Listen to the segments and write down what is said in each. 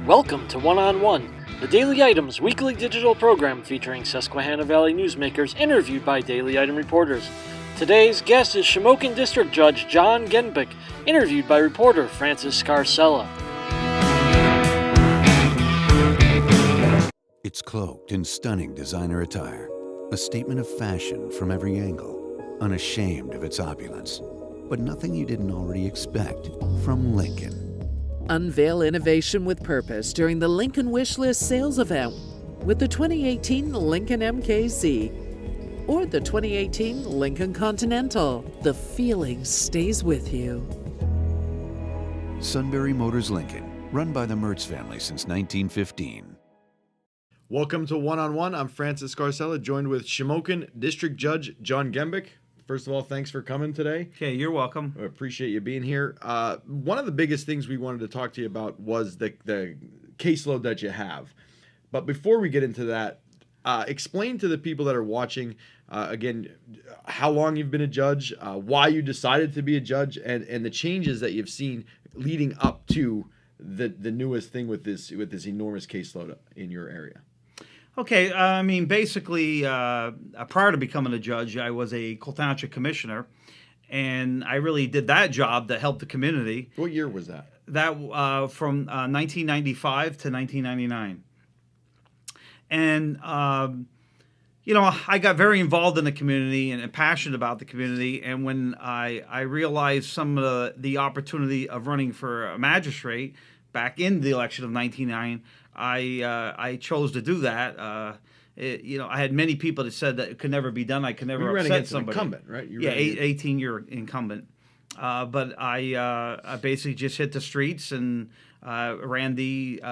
Welcome to One on One, the Daily Items weekly digital program featuring Susquehanna Valley newsmakers interviewed by Daily Item reporters. Today's guest is Shamokin District Judge John Gembic, interviewed by reporter Francis Scarcella. It's cloaked in stunning designer attire, a statement of fashion from every angle, unashamed of its opulence, but nothing you didn't already expect from Lincoln. Unveil innovation with purpose during the Lincoln Wishlist sales event with the 2018 Lincoln MKZ or the 2018 Lincoln Continental. The feeling stays with you. Sunbury Motors Lincoln, run by the Mertz family since 1915. Welcome to One on One. I'm Francis Scarcella, joined with Shamokin District Judge John Gembic. First of all, thanks for coming today. Okay, you're welcome. I appreciate you being here. One of the biggest things we wanted to talk to you about was the caseload that you have. But before we get into that, explain to the people that are watching, again, how long you've been a judge, why you decided to be a judge, and the changes that you've seen leading up to the newest thing with this enormous caseload in your area. Okay, basically, prior to becoming a judge, I was a Cole Township commissioner, and I really did that job to help the community. What year was that? That from 1995 to 1999. And, I got very involved in the community and passionate about the community, and when I realized some of the opportunity of running for a magistrate back in the election of 1999, I chose to do that. I had many people that said that it could never be done. I could never upset somebody. An incumbent, right? 18-year incumbent. But I basically just hit the streets and ran the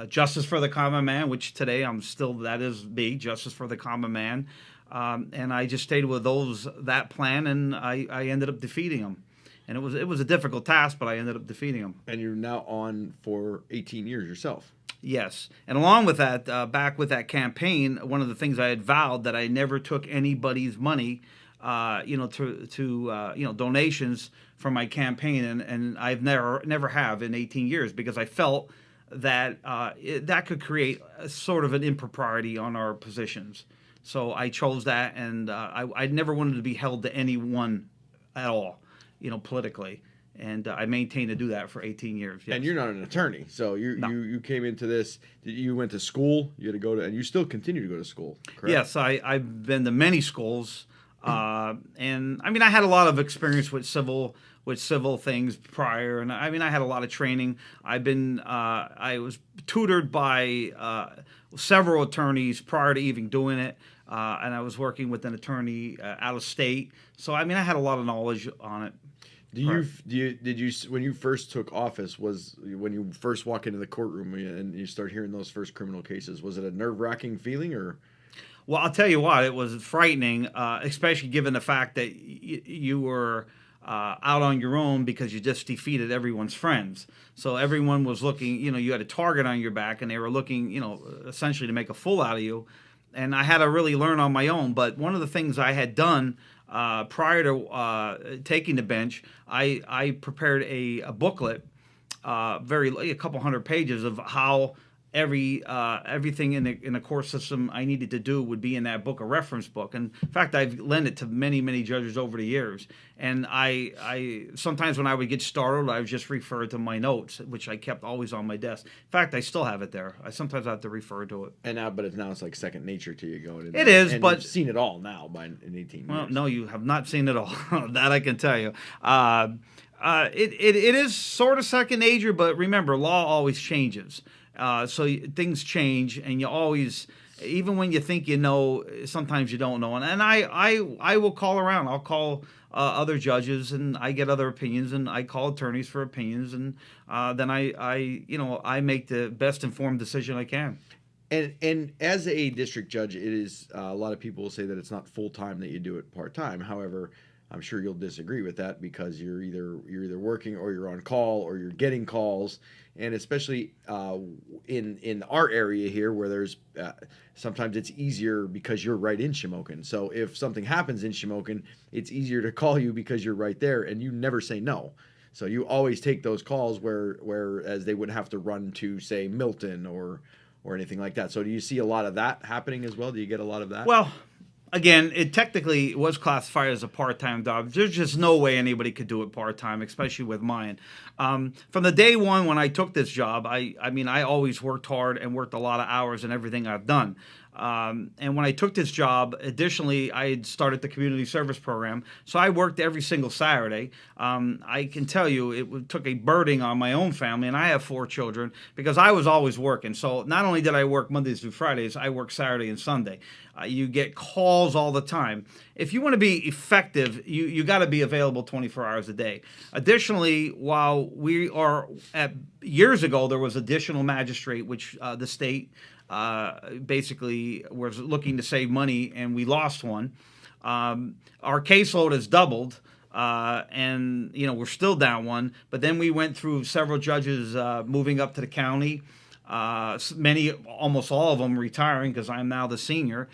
Justice for the Common Man, which today that is me, Justice for the Common Man. And I just stayed with that plan, and I ended up defeating them. And it was a difficult task, but I ended up defeating them. And you're now on for 18 years yourself. Yes. And along with that, back with that campaign, one of the things I had vowed that I never took anybody's money, to donations from my campaign. And I've never have in 18 years, because I felt that that could create a sort of an impropriety on our positions. So I chose that, and I never wanted to be held to anyone at all, politically. And I maintained to do that for 18 years. Yes. And you're not an attorney, so you came into this. You went to school. You had to go to, and you still continue to go to school. Correct? Yes, I've been to many schools, and I had a lot of experience with civil things prior, and I had a lot of training. I was tutored by several attorneys prior to even doing it, and I was working with an attorney out of state. So I had a lot of knowledge on it. Did you when you first took office, when you first walk into the courtroom and you start hearing those first criminal cases, was it a nerve-wracking feeling, or? Well, I'll tell you what, it was frightening, especially given the fact that you were out on your own because you just defeated everyone's friends. So everyone was looking, you had a target on your back, and they were looking, essentially to make a fool out of you. And I had to really learn on my own. But one of the things I had done prior to taking the bench, I prepared a booklet, a couple hundred pages of how everything in the court system I needed to do would be in that book, a reference book. And in fact, I've lent it to many, many judges over the years. And I sometimes when I would get startled, I would just refer to my notes, which I kept always on my desk. In fact, I still have it there. I sometimes have to refer to it. And now, it's like second nature to you going in. It is, and but you've seen it all now in 18 years. Well, no, you have not seen it all. That I can tell you. It is sort of second nature, but remember, law always changes. So things change, and you always, even when you think you know, sometimes you don't know. And I will call around. I'll call other judges, and I get other opinions, and I call attorneys for opinions, and then I make the best informed decision I can. And as a district judge, it is a lot of people will say that it's not full time, that you do it part time. However, I'm sure you'll disagree with that, because you're either working, or you're on call, or you're getting calls, and especially in our area here, where there's sometimes it's easier because you're right in Shamokin. So if something happens in Shamokin, it's easier to call you because you're right there, and you never say no. So you always take those calls whereas they wouldn't have to run to, say, Milton or anything like that. So do you see a lot of that happening as well? Do you get a lot of that? Well, again, it technically was classified as a part-time job. There's just no way anybody could do it part-time, especially with mine. From the day one when I took this job, I mean, I always worked hard and worked a lot of hours in everything I've done. And when I took this job, additionally, I had started the community service program. So I worked every single Saturday. I can tell you it took a burden on my own family, and I have 4 children, because I was always working. So not only did I work Mondays through Fridays, I worked Saturday and Sunday. You get calls all the time. If you want to be effective, you got to be available 24 hours a day. Additionally, while we are years ago, there was additional magistrate, which the state basically was looking to save money, and we lost one. Our caseload has doubled, and we're still down one. But then we went through several judges moving up to the county. Almost all of them retiring, because I'm now the senior.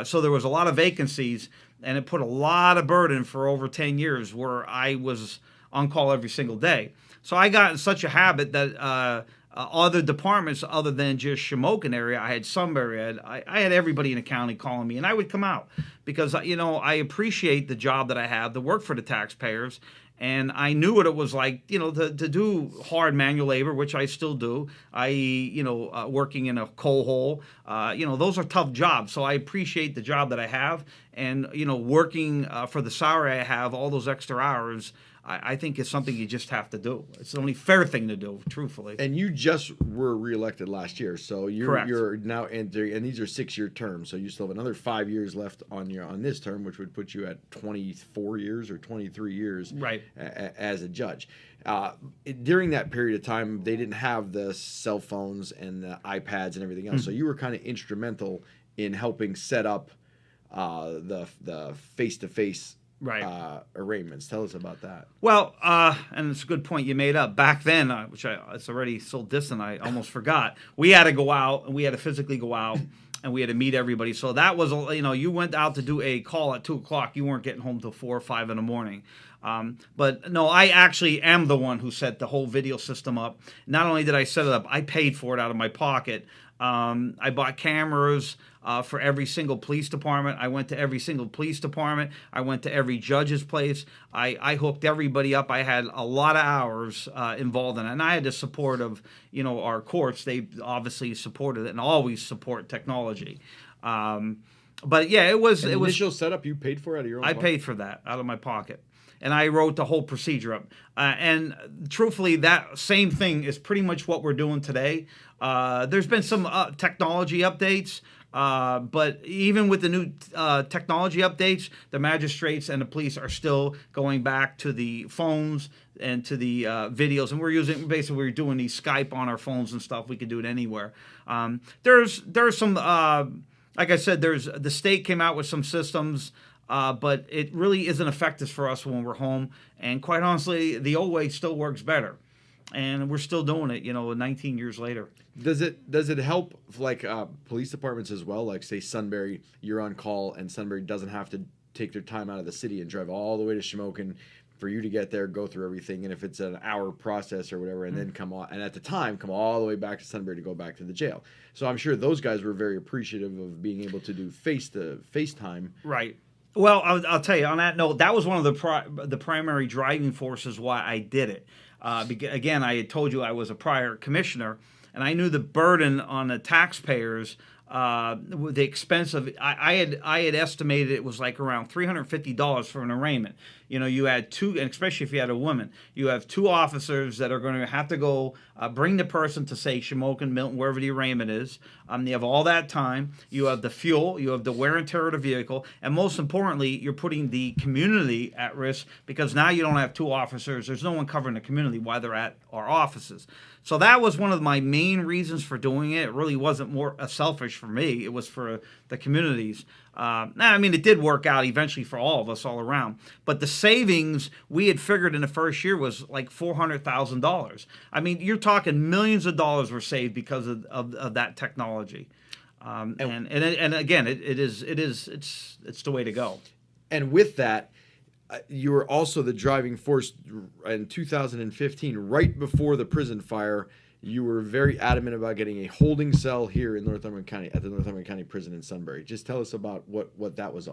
So there was a lot of vacancies, and it put a lot of burden for over 10 years where I was on call every single day. So I got in such a habit that other departments other than just Shamokin area, I had Sunbury, I had everybody in the county calling me, and I would come out because, I appreciate the job that I have to work for the taxpayers. And I knew what it was like, to do hard manual labor, which I still do, i.e., working in a coal hole. Those are tough jobs. So I appreciate the job that I have. And, working for the salary I have, all those extra hours, I think is something you just have to do. It's the only fair thing to do, truthfully. And you just were reelected last year, so Correct. You're now entering, and these are 6-year terms, so you still have another 5 years left on this term, which would put you at 24 years or 23 years, right, as a judge. During that period of time, they didn't have the cell phones and the iPads and everything else, so you were kind of instrumental in helping set up the face-to-face. Right. Arraignments. Tell us about that. Well, and it's a good point you made up. Back then, it's already so distant, I almost forgot. We had to go out, and we had to physically go out, and we had to meet everybody. So that was, you went out to do a call at 2 o'clock. You weren't getting home till 4 or 5 in the morning. But no, I actually am the one who set the whole video system up. Not only did I set it up, I paid for it out of my pocket. I bought cameras for every single police department. I went to every single police department. I went to every judge's place. I hooked everybody up. I had a lot of hours involved in it. And I had the support of, our courts. They obviously supported it and always support technology. But yeah, it was... initial setup you paid for out of your own pocket? I paid for that out of my pocket. And I wrote the whole procedure up. And truthfully, that same thing is pretty much what we're doing today. There's been some technology updates, but even with the new technology updates, the magistrates and the police are still going back to the phones and to the videos. And we're doing these Skype on our phones and stuff. We can do it anywhere. There's some, like I said, the state came out with some systems. But it really isn't effective for us when we're home. And quite honestly, the old way still works better. And we're still doing it, 19 years later. Does it help, like, police departments as well? Like, say, Sunbury, you're on call, and Sunbury doesn't have to take their time out of the city and drive all the way to Shamokin for you to get there, go through everything. And if it's an hour process or whatever, and then come at the time, come all the way back to Sunbury to go back to the jail. So I'm sure those guys were very appreciative of being able to do FaceTime. Right. Well, I'll tell you, on that note, that was one of the primary driving forces why I did it. Again, I had told you I was a prior commissioner, and I knew the burden on the taxpayers, the expense of it. I had estimated it was like around $350 for an arraignment. You had two, and especially if you had a woman, you have 2 officers that are going to have to go bring the person to, say, Shamokin, Milton, wherever the arraignment is. You have all that time. You have the fuel. You have the wear and tear of the vehicle. And most importantly, you're putting the community at risk because now you don't have 2 officers. There's no one covering the community while they're at our offices. So that was one of my main reasons for doing it. It really wasn't more selfish for me. It was for the communities. It did work out eventually for all of us all around. But the savings we had figured in the first year was like $400,000. You're talking millions of dollars were saved because of that technology. And again, it's the way to go. And with that, you were also the driving force in 2015, right before the prison fire. You were very adamant about getting a holding cell here in Northumberland County, at the Northumberland County Prison in Sunbury. Just tell us about what that was.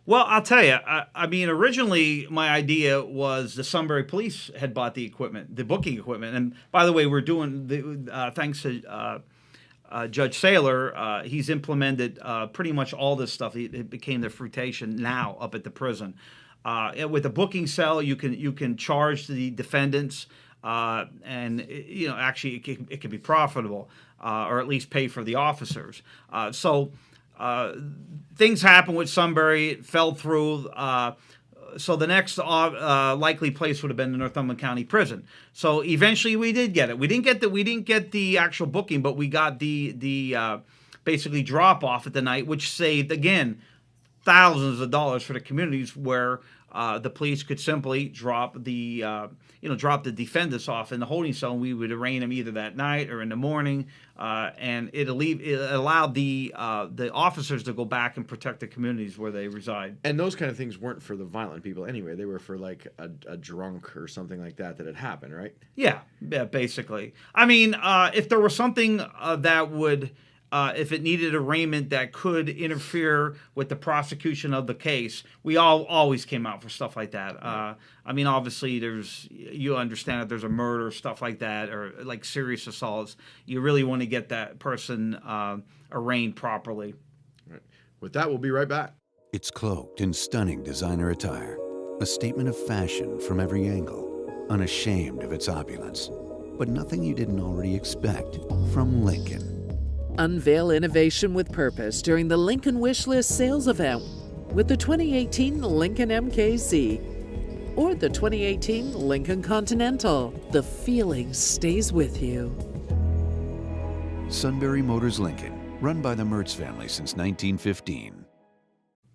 Well, I'll tell you. I mean, originally my idea was the Sunbury Police had bought the equipment, the booking equipment. And by the way, we're doing thanks to Judge Saylor. He's implemented pretty much all this stuff. It became the fruitation now up at the prison. With a booking cell, you can charge the defendants. And actually, it can be profitable, or at least pay for the officers. Things happened with Sunbury; it fell through. So the next likely place would have been the Northumberland County Prison. So eventually, we did get it. We didn't get the actual booking, but we got the basically drop off at the night, which saved again thousands of dollars for the communities where the police could simply drop the defendants off in the holding cell, and we would arraign them either that night or in the morning, and it allowed the officers to go back and protect the communities where they reside. And those kind of things weren't for the violent people anyway. They were for like a drunk or something like that had happened, right? Yeah, basically. I mean, if there was something that would... if it needed arraignment that could interfere with the prosecution of the case, we always came out for stuff like that. I mean, obviously, you understand that there's a murder, stuff like that, or like serious assaults. You really want to get that person arraigned properly. Right. With that, we'll be right back. It's cloaked in stunning designer attire, a statement of fashion from every angle, unashamed of its opulence, but nothing you didn't already expect from Lincoln. Unveil innovation with purpose during the Lincoln Wishlist sales event with the 2018 Lincoln MKZ or the 2018 Lincoln Continental. The feeling stays with you. Sunbury Motors Lincoln, run by the Mertz family since 1915.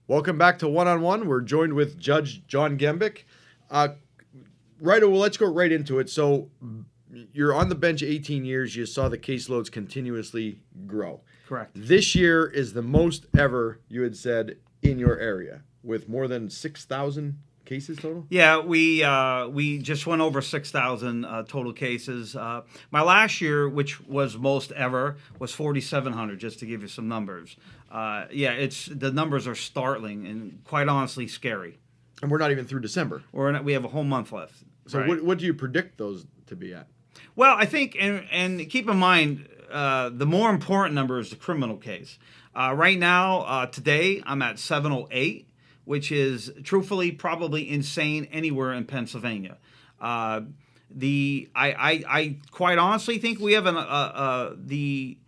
Welcome back to One on One. We're joined with Judge John Gembic. Let's go right into it. So, you're on the bench 18 years. You saw the caseloads continuously grow. Correct. This year is the most ever, you had said, in your area, with more than 6,000 cases total? Yeah, we just went over 6,000 total cases. My last year, which was most ever, was 4,700, just to give you some numbers. The numbers are startling and quite honestly scary. And we're not even through December. We have a whole month left. So right. What do you predict those to be at? Well, I think, and keep in mind, the more important number is the criminal case. Right now, today, I'm at 708, which is truthfully probably insane anywhere in Pennsylvania. I quite honestly think we have the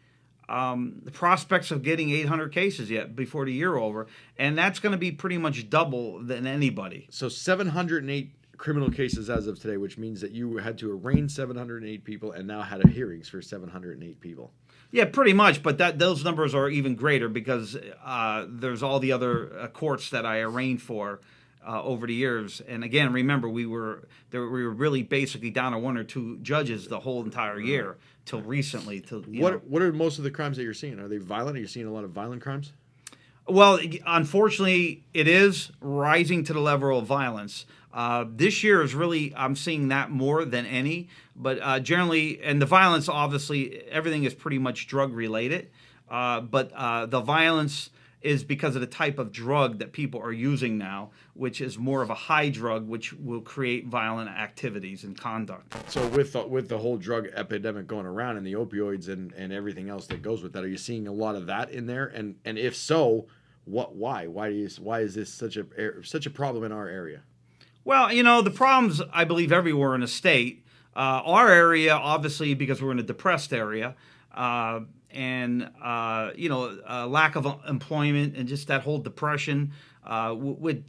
prospects of getting 800 cases yet before the year over, and that's going to be pretty much double than anybody. So 708 criminal cases as of today, which means that you had to arraign 708 people and now had hearings for 708 people. Yeah, pretty much, but those numbers are even greater because there's all the other courts that I arraigned for over the years. And again, remember, we were really basically down to one or two judges the whole entire year till recently. What are most of the crimes that you're seeing? Are they violent? Are you seeing a lot of violent crimes? Well, unfortunately, it is rising to the level of violence. This year is really, I'm seeing that more than any, but generally, and the violence, obviously, everything is pretty much drug related, but the violence is because of the type of drug that people are using now, which is more of a high drug, which will create violent activities and conduct. So with the whole drug epidemic going around and the opioids and everything else that goes with that, are you seeing a lot of that in there? And if so, why is this such a problem in our area? Well, the problems, I believe, everywhere in the state. Our area, obviously, because we're in a depressed area, and lack of employment and just that whole depression would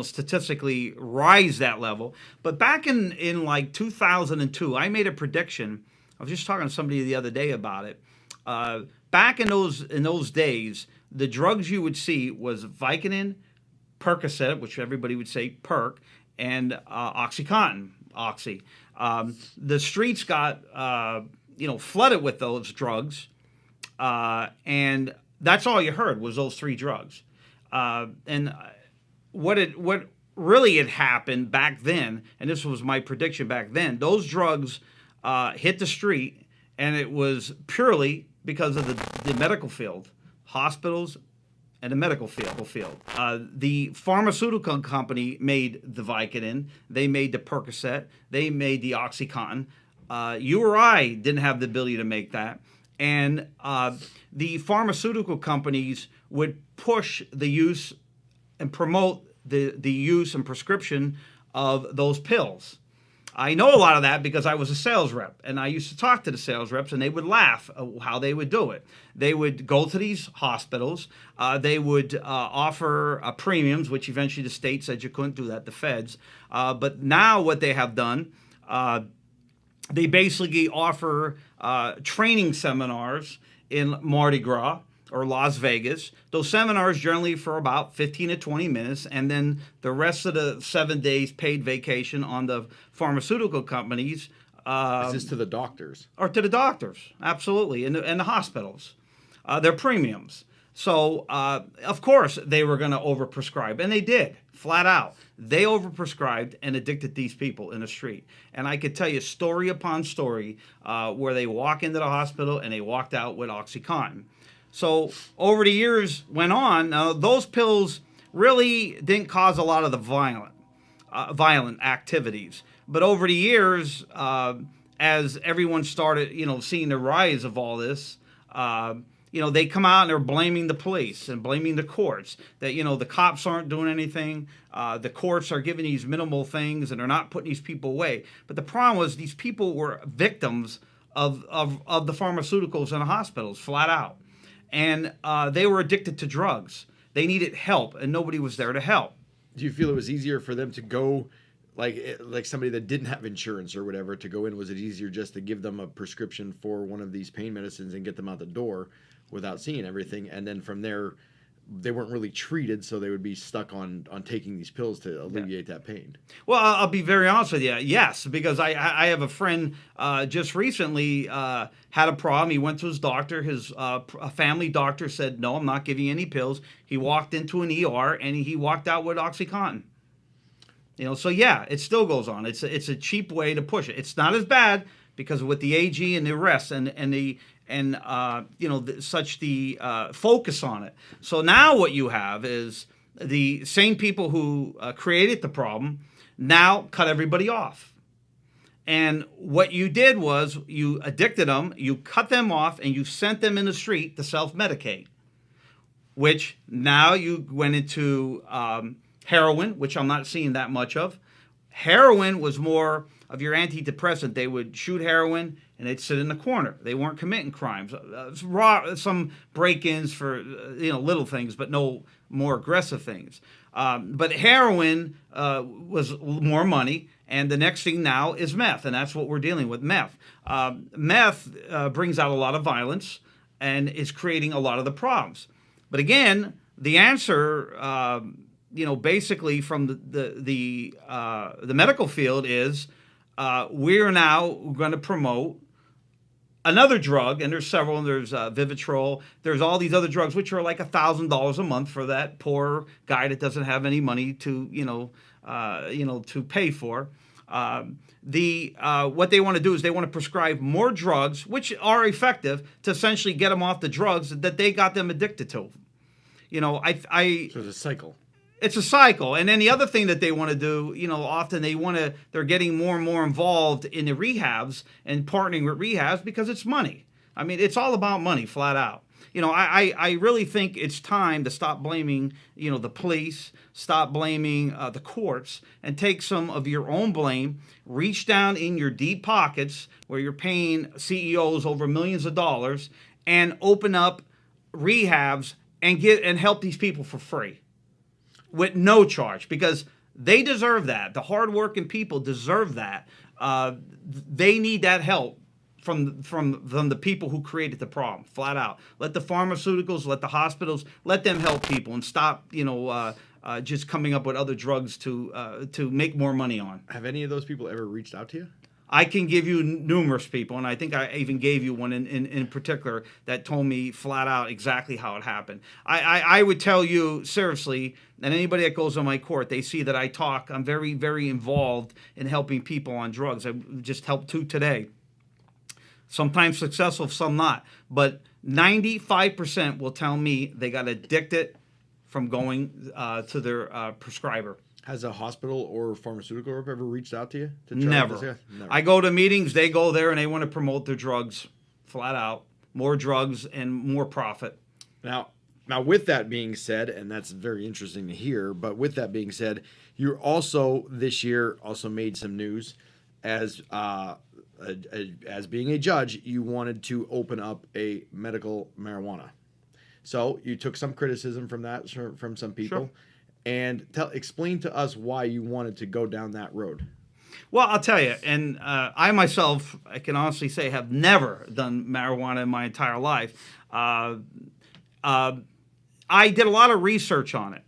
statistically rise that level. But back in like 2002, I made a prediction. I was just talking to somebody the other day about it. Back in those days, the drugs you would see was Vicodin, Percocet, which everybody would say Perc, and OxyContin, Oxy. The streets got flooded with those drugs, and that's all you heard was those three drugs. And what really had happened back then, and this was my prediction back then, those drugs hit the street, and it was purely because of the medical field, hospitals, and the medical field. The pharmaceutical company made the Vicodin, they made the Percocet, they made the OxyContin. You or I didn't have the ability to make that. And the pharmaceutical companies would push the use and promote the use and prescription of those pills. I know a lot of that because I was a sales rep, and I used to talk to the sales reps, and they would laugh at how they would do it. They would go to these hospitals. They would offer premiums, which eventually the state said you couldn't do that, the feds. But now what they have done, they basically offer training seminars in Mardi Gras or Las Vegas. Those seminars generally for about 15 to 20 minutes, and then the rest of the 7 days paid vacation on the pharmaceutical companies. Is this to the doctors? Or to the doctors, absolutely, and the hospitals. Their premiums. So, of course, they were going to overprescribe, and they did, flat out. They overprescribed and addicted these people in the street. And I could tell you story upon story where they walk into the hospital and they walked out with OxyContin. So over the years went on, those pills really didn't cause a lot of the violent activities. But over the years, as everyone started, seeing the rise of all this, they come out and they're blaming the police and blaming the courts that, the cops aren't doing anything. The courts are giving these minimal things and they're not putting these people away. But the problem was these people were victims of the pharmaceuticals in the hospitals, flat out. And they were addicted to drugs. They needed help, and nobody was there to help. Do you feel it was easier for them to go, like somebody that didn't have insurance or whatever, to go in? Was it easier just to give them a prescription for one of these pain medicines and get them out the door without seeing everything? And then from there, they weren't really treated, so they would be stuck on taking these pills to alleviate that pain. Well, I'll be very honest with you. Yes, because I have a friend just recently had a problem. He went to his doctor. His a family doctor said, no, I'm not giving you any pills. He walked into an ER, and he walked out with OxyContin. So yeah, it still goes on. It's a cheap way to push it. It's not as bad because with the AG and the arrests and the focus on it. So now what you have is the same people who created the problem now cut everybody off. And what you did was you addicted them, you cut them off, and you sent them in the street to self-medicate, which now you went into heroin, which I'm not seeing that much of. Heroin was more of your antidepressant. They would shoot heroin and they'd sit in the corner. They weren't committing crimes. Some break-ins for little things, but no more aggressive things. But heroin was more money, and the next thing now is meth, and that's what we're dealing with, meth. Meth brings out a lot of violence and is creating a lot of the problems. But again, the answer, basically from the medical field is we're now going to promote another drug, and there's several. There's Vivitrol. There's all these other drugs, which are like $1,000 a month for that poor guy that doesn't have any money to to pay for. What they want to do is they want to prescribe more drugs, which are effective, to essentially get them off the drugs that they got them addicted to. So it's a cycle. It's a cycle. And then the other thing that they want to do, often they're getting more and more involved in the rehabs and partnering with rehabs because it's money. I mean, it's all about money, flat out. I really think it's time to stop blaming, the police, stop blaming the courts, and take some of your own blame, reach down in your deep pockets where you're paying CEOs over millions of dollars, and open up rehabs and help these people for free with no charge, because they deserve that. The hardworking people deserve that. They need that help from the people who created the problem, flat out. Let the pharmaceuticals, let the hospitals, let them help people and stop, just coming up with other drugs to make more money on. Have any of those people ever reached out to you? I can give you numerous people, and I think I even gave you one in particular that told me flat out exactly how it happened. I would tell you seriously, and anybody that goes on my court, they see that I talk. I'm very, very involved in helping people on drugs. I just helped 2 today. Sometimes successful, some not. But 95% will tell me they got addicted from going to their prescriber. Has a hospital or pharmaceutical rep ever reached out to you? To try Never. Never. I go to meetings, they go there, and they want to promote their drugs flat out. More drugs and more profit. Now, with that being said, and that's very interesting to hear, but with that being said, you're also this year also made some news as being a judge. You wanted to open up a medical marijuana. So you took some criticism from that from some people. Sure. And explain to us why you wanted to go down that road. Well, I'll tell you, and I myself, I can honestly say, have never done marijuana in my entire life. I did a lot of research on it,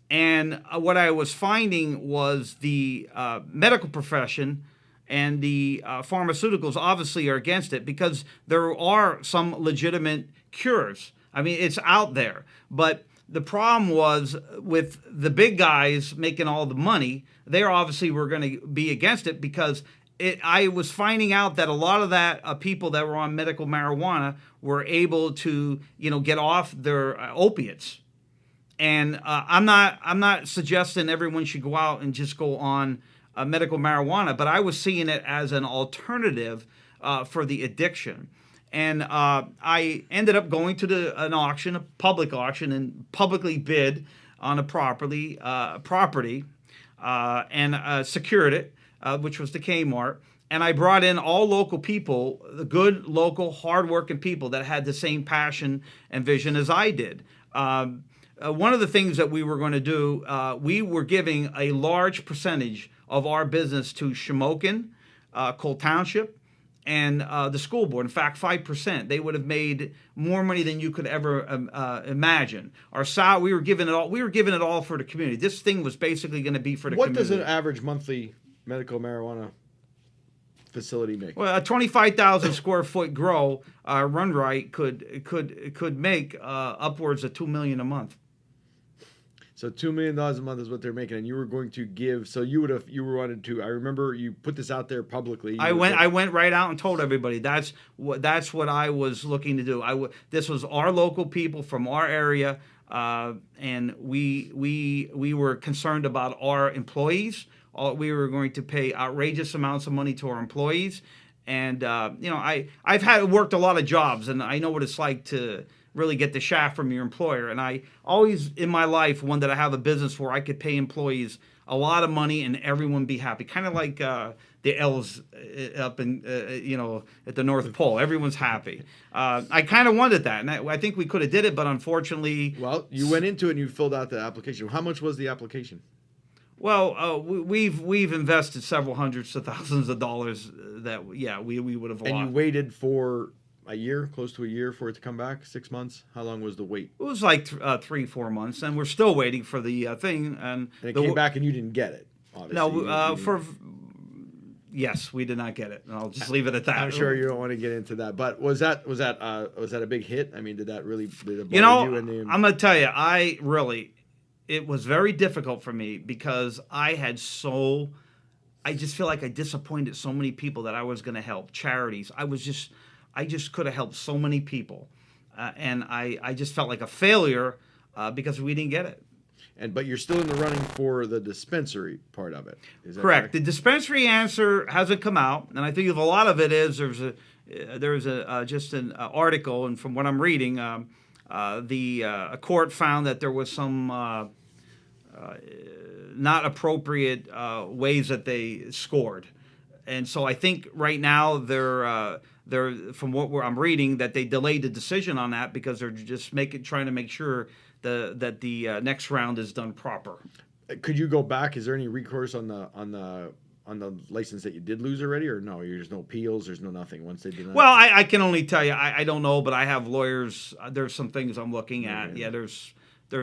and what I was finding was the medical profession and the pharmaceuticals obviously are against it because there are some legitimate cures. I mean, it's out there, but the problem was with the big guys making all the money, they obviously were going to be against it because I was finding out that a lot of that people that were on medical marijuana were able to, get off their opiates. And I'm not suggesting everyone should go out and just go on medical marijuana, but I was seeing it as an alternative for the addiction. And I ended up going to an auction, a public auction, and publicly bid on a property and secured it, which was the Kmart. And I brought in all local people, the good, local, hardworking people that had the same passion and vision as I did. One of the things that we were going to do, we were giving a large percentage of our business to Shamokin, Cole Township, and the school board. In fact, 5%. They would have made more money than you could ever imagine. We were giving it all. We were giving it all for the community. This thing was basically going to be for the community. What does an average monthly medical marijuana facility make? Well, a 25,000 square foot grow run right could make upwards of $2 million a month. So $2 million a month is what they're making, and you were going to give. So you wanted to. I remember you put this out there publicly. I went right out and told everybody that's what I was looking to do. This was our local people from our area, and we were concerned about our employees. We were going to pay outrageous amounts of money to our employees, and I've worked a lot of jobs, and I know what it's like to really get the shaft from your employer. And I always in my life wanted to have a business where I could pay employees a lot of money and everyone be happy. Kind of like the elves up in at the North Pole. Everyone's happy. I kind of wanted that, and I think we could have did it, but unfortunately. Well, you went into it and you filled out the application. How much was the application? Well, we've invested several hundreds of thousands of dollars that we would have lost. And you waited for a year, close to a year for it to come back? 6 months? How long was the wait? It was like 3-4 months, and we're still waiting for the thing. And it came back, and you didn't get it. Obviously. No, yes, we did not get it. And I'll just leave it at that. I'm sure you don't want to get into that, but was that a big hit? I mean, did it bother you? I'm gonna tell you, it was very difficult for me because I just feel like I disappointed so many people that I was going to help, charities. I just could have helped so many people, and I just felt like a failure because we didn't get it. But you're still in the running for the dispensary part of it. Is that correct? The dispensary answer hasn't come out, and I think a lot of it is there's an article, and from what I'm reading, a court found that there was some not appropriate ways that they scored, and so I think right now they're from what I'm reading that they delayed the decision on that because they're just trying to make sure that the next round is done proper. Could you go back? Is there any recourse on the license that you did lose already, or no? There's no appeals. There's no nothing once they did that. Well, I can only tell you I don't know, but I have lawyers. There's some things I'm looking at. Yeah, there's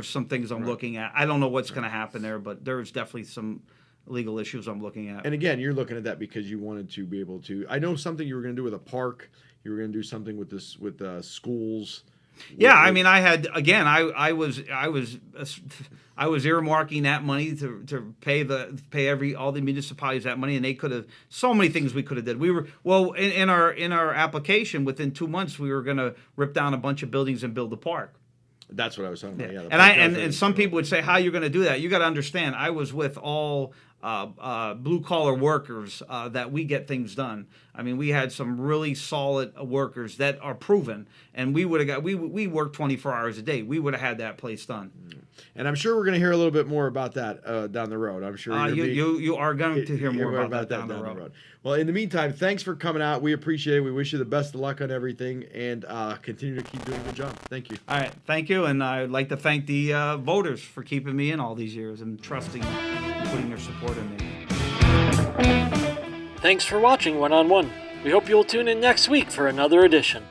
some things I'm looking at. I don't know what's going to happen there, but there's definitely some legal issues I'm looking at. And again, you're looking at that because you wanted to be able to. I know something you were going to do with a park. You were going to do something with this with schools. Yeah, I mean, I had again. I was earmarking that money to pay all the municipalities that money, and they could have so many things we could have did. We were in our application within 2 months we were going to rip down a bunch of buildings and build a park. That's what I was talking about. Yeah, and some people would say, how are you going to do that? You got to understand, I was with all blue collar workers that we get things done. I mean, we had some really solid workers that are proven, and we would have got we worked 24 hours a day. We would have had that place done. And I'm sure we're going to hear a little bit more about that down the road. I'm sure you are going to hear more about that down the road. Well, in the meantime, thanks for coming out. We appreciate it. We wish you the best of luck on everything, and continue to keep doing a good job. Thank you. All right, thank you, and I'd like to thank the voters for keeping me in all these years and trusting, and putting their support in me. Thanks for watching One on One. We hope you'll tune in next week for another edition.